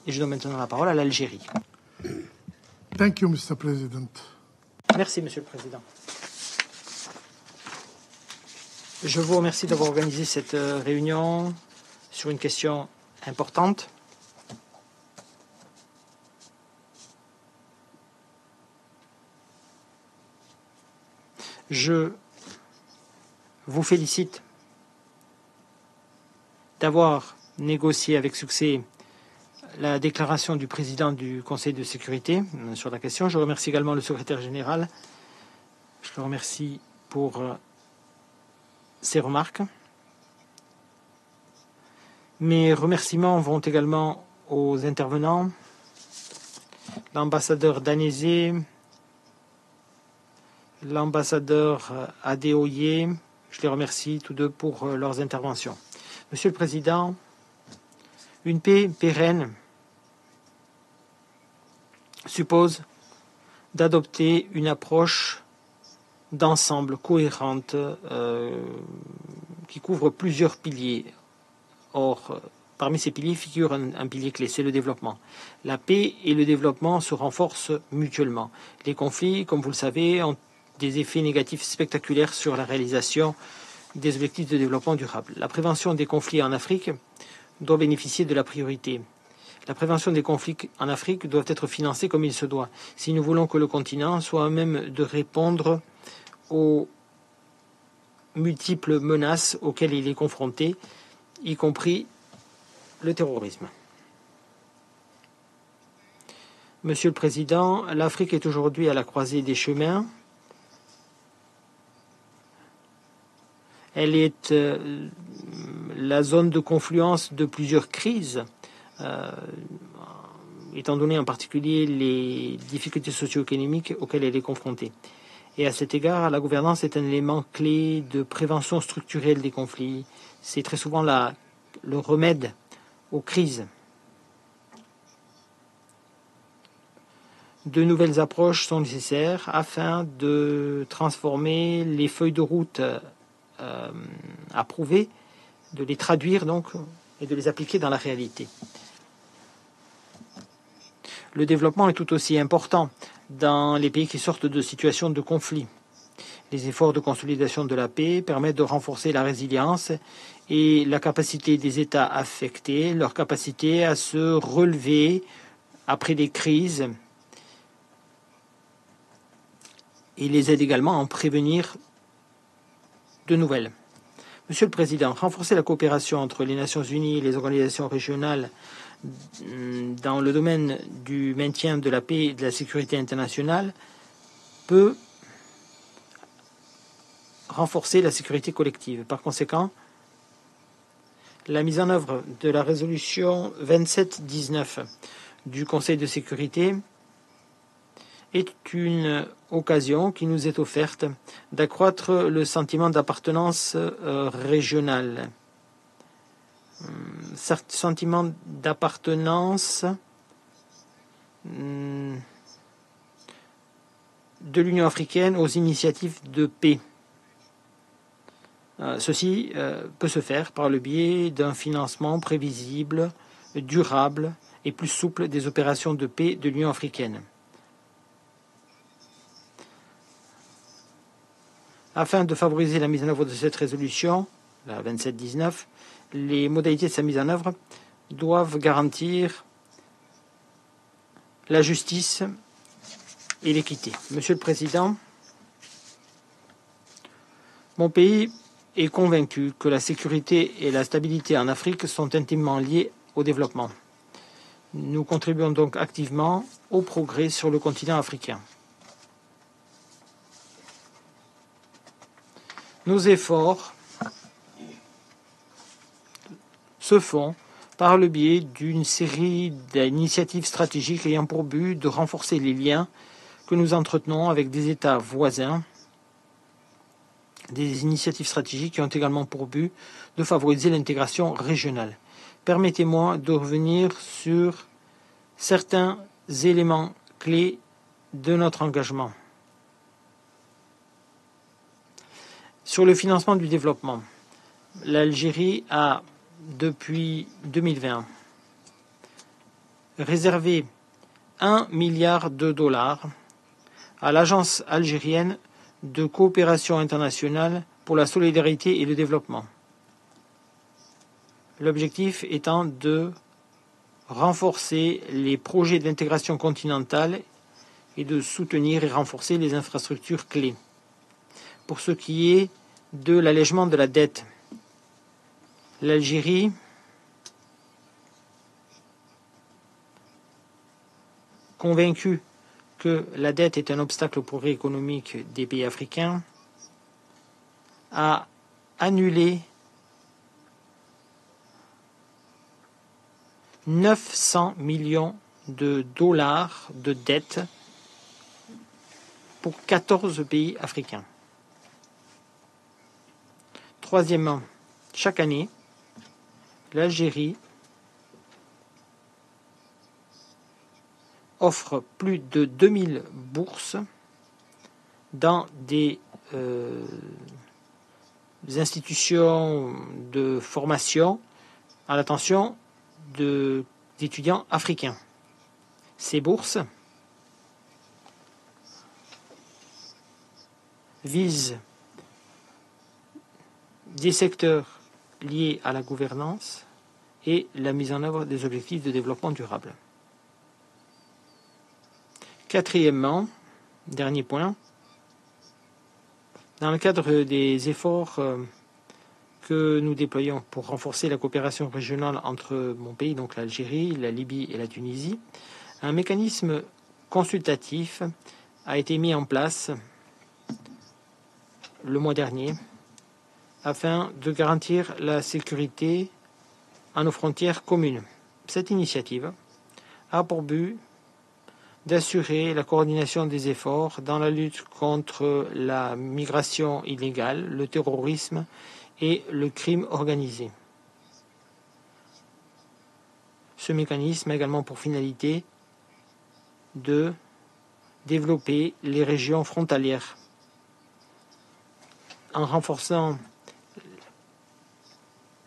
Et je donne maintenant la parole à l'Algérie. Thank you, Mr. President. Merci, Monsieur le Président. Je vous remercie d'avoir organisé cette réunion sur une question importante. Je vous félicite d'avoir négocié avec succès la déclaration du président du Conseil de sécurité sur la question. Je remercie également le secrétaire général. Je le remercie pour ses remarques. Mes remerciements vont également aux intervenants, l'ambassadeur Danese, l'ambassadeur Adeoye. Je les remercie tous deux pour leurs interventions. Monsieur le Président, une paix pérenne suppose d'adopter une approche d'ensemble cohérente qui couvre plusieurs piliers. Or, parmi ces piliers figure un pilier clé, c'est le développement. La paix et le développement se renforcent mutuellement. Les conflits, comme vous le savez, ont des effets négatifs spectaculaires sur la réalisation des objectifs de développement durable. La prévention des conflits en Afrique doit bénéficier de la priorité. La prévention des conflits en Afrique doit être financée comme il se doit, si nous voulons que le continent soit à même de répondre aux multiples menaces auxquelles il est confronté, y compris le terrorisme. Monsieur le Président, l'Afrique est aujourd'hui à la croisée des chemins. Elle est la zone de confluence de plusieurs crises, étant donné en particulier les difficultés socio-économiques auxquelles elle est confrontée. Et à cet égard, la gouvernance est un élément clé de prévention structurelle des conflits. C'est très souvent le remède aux crises. De nouvelles approches sont nécessaires afin de transformer les feuilles de route approuvées, de les traduire donc et de les appliquer dans la réalité. Le développement est tout aussi important dans les pays qui sortent de situations de conflit. Les efforts de consolidation de la paix permettent de renforcer la résilience et la capacité des États affectés, leur capacité à se relever après des crises, et les aide également à en prévenir de nouvelles. Monsieur le Président, renforcer la coopération entre les Nations Unies et les organisations régionales dans le domaine du maintien de la paix et de la sécurité internationale peut renforcer la sécurité collective. Par conséquent, la mise en œuvre de la résolution 2719 du Conseil de sécurité est une occasion qui nous est offerte d'accroître le sentiment d'appartenance régionale. Sentiment d'appartenance de l'Union africaine aux initiatives de paix. Ceci peut se faire par le biais d'un financement prévisible, durable et plus souple des opérations de paix de l'Union africaine. Afin de favoriser la mise en œuvre de cette résolution, la 2719, les modalités de sa mise en œuvre doivent garantir la justice et l'équité. Monsieur le Président, mon pays est convaincu que la sécurité et la stabilité en Afrique sont intimement liées au développement. Nous contribuons donc activement au progrès sur le continent africain. Nos efforts se font par le biais d'une série d'initiatives stratégiques ayant pour but de renforcer les liens que nous entretenons avec des États voisins, des initiatives stratégiques qui ont également pour but de favoriser l'intégration régionale. Permettez-moi de revenir sur certains éléments clés de notre engagement. Sur le financement du développement, l'Algérie a, depuis 2020, réservé 1 milliard de dollars à l'Agence algérienne de coopération internationale pour la solidarité et le développement. L'objectif étant de renforcer les projets d'intégration continentale et de soutenir et renforcer les infrastructures clés. Pour ce qui est de l'allègement de la dette, l'Algérie convaincue que la dette est un obstacle au progrès économique des pays africains, a annulé 900 millions de dollars de dette pour 14 pays africains. Troisièmement, chaque année, l'Algérie offre plus de 2000 bourses dans des institutions de formation à l'attention d'étudiants africains. Ces bourses visent des secteurs liés à la gouvernance et la mise en œuvre des objectifs de développement durable. Quatrièmement, dernier point, dans le cadre des efforts que nous déployons pour renforcer la coopération régionale entre mon pays, donc l'Algérie, la Libye et la Tunisie, un mécanisme consultatif a été mis en place le mois dernier afin de garantir la sécurité à nos frontières communes. Cette initiative a pour but d'assurer la coordination des efforts dans la lutte contre la migration illégale, le terrorisme et le crime organisé. Ce mécanisme a également pour finalité de développer les régions frontalières en renforçant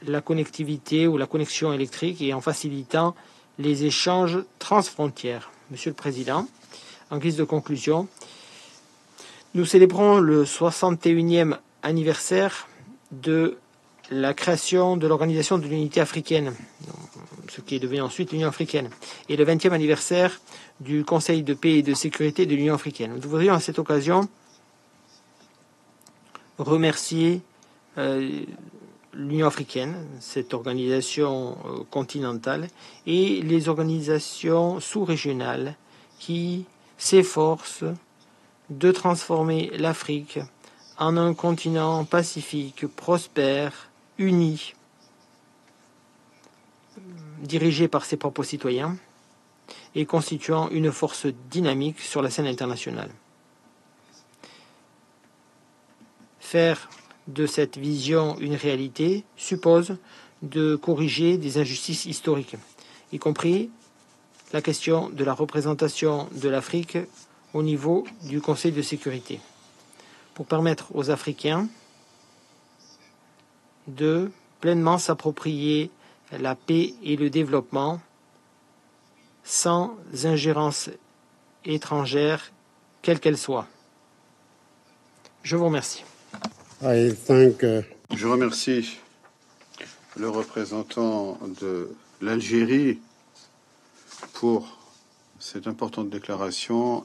la connectivité ou la connexion électrique et en facilitant les échanges transfrontières. Monsieur le Président, en guise de conclusion, nous célébrons le 61e anniversaire de la création de l'Organisation de l'Unité africaine, ce qui est devenu ensuite l'Union africaine, et le 20e anniversaire du Conseil de paix et de sécurité de l'Union africaine. Nous voudrions à cette occasion remercier l'Union africaine, cette organisation continentale, et les organisations sous-régionales qui s'efforcent de transformer l'Afrique en un continent pacifique, prospère, uni, dirigé par ses propres citoyens et constituant une force dynamique sur la scène internationale. Faire de cette vision une réalité suppose de corriger des injustices historiques, y compris la question de la représentation de l'Afrique au niveau du Conseil de sécurité, pour permettre aux Africains de pleinement s'approprier la paix et le développement sans ingérence étrangère, quelle qu'elle soit. Je vous remercie. Je remercie le représentant de l'Algérie pour cette importante déclaration.